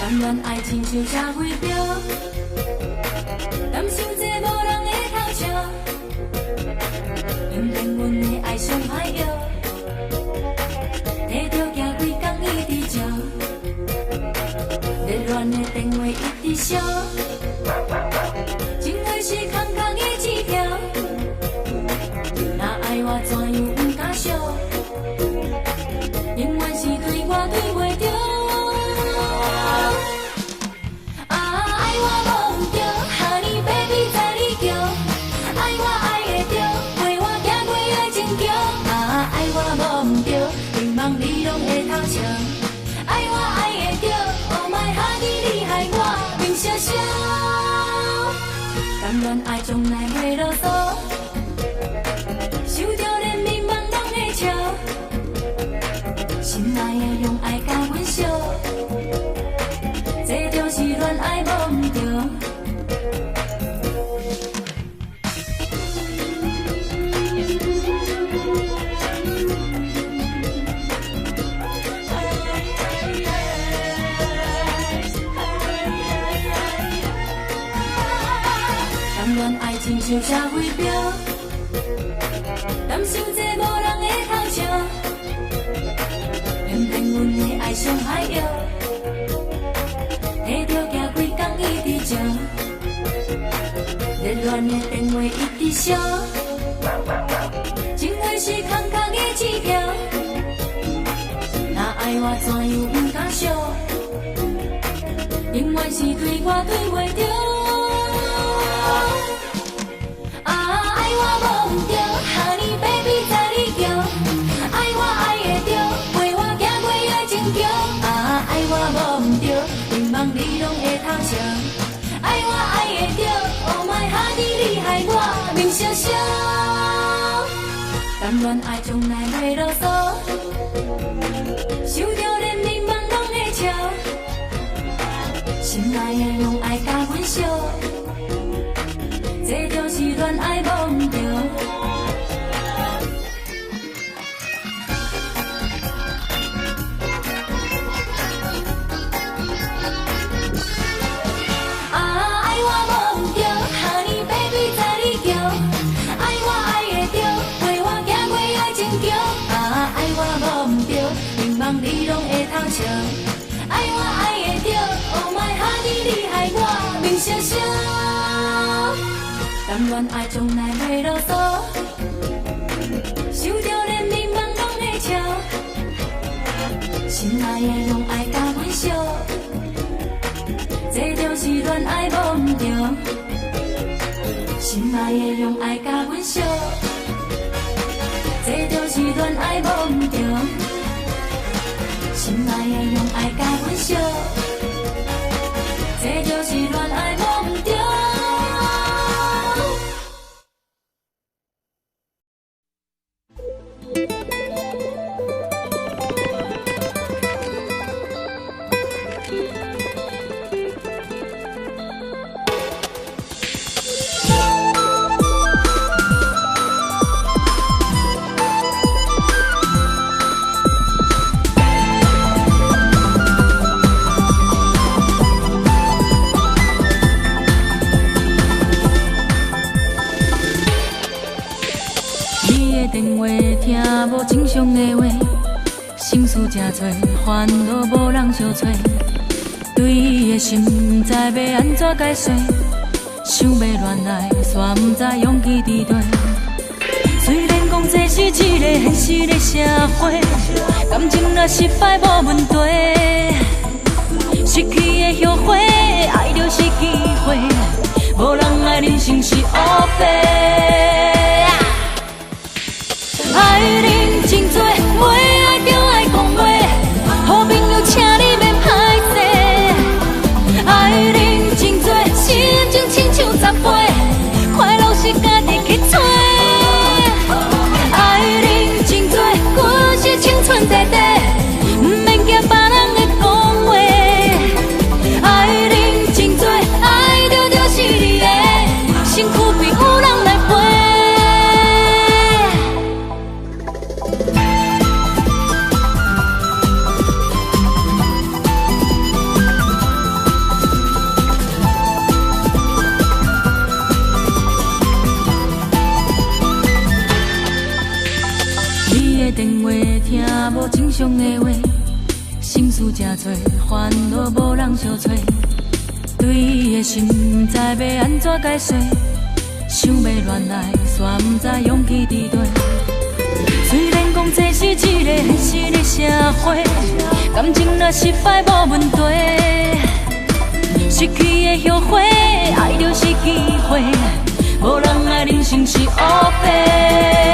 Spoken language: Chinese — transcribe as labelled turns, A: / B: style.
A: 谈恋爱亲像社会表，甘想这无人会偷笑，用天阮的爱上歹药，提着行几工一直笑，热恋的电话一直烧，情话是空空的纸条，若爱我怎样不敢笑，永远是对我对袂着。你拢会偷笑，爱我爱会着 ，Oh my honey， 你害我明烧烧。谈恋爱从来袂啰嗦，受着连迷茫拢会笑，心爱的用爱甲阮烧，这就是恋爱无毋着。亲像社会表，甘想这无人会偷笑，偏偏阮的爱上歹药，提着行几工一直笑，热恋的电话一直烧，情话是空空的纸条，若爱我怎样不敢笑，永远是对我对袂着。你拢会偷笑，爱我爱会着 ，Oh my honey， 你害我明烧烧。谈恋爱从来袂啰嗦，受着连迷茫拢会笑，心爱的用爱甲阮烧，这就是恋爱无毋着。你拢会偷笑，爱我爱会着 ，Oh my honey， 你害我明烧烧。谈恋爱从来袂啰嗦，受着连迷茫拢会笑，心爱的用爱甲阮烧，这就是恋爱无毋着。心爱的用爱甲阮烧，这就是恋爱无毋着。心爱的用爱甲阮烧，这就是恋爱无毋着。无正常的话，心事真多，烦恼无人相找。对伊的心，不知要安怎解释，想要恋爱，却不知勇气伫佗。虽然讲这是一个现实的社会，感情若失败无问题，失去的后悔，爱就是机会，无人爱人生是乌白。爱人真多，袂爱就爱讲话，好朋友请你免歹势。爱人真多，心情亲像十倍，快乐是家己去找。爱人真多，我是青春短短，不免惊别人的讲话。爱人真多，爱着就是你的，身躯边有人来陪。常的话，心事真多，烦恼无人相找。对伊的心，不知要安怎解释，想要乱来，煞不知勇气伫佗。虽然讲这是一个现实的社会，感情若失败无问题，失去的后悔，爱就是机会，无人爱人生是乌白。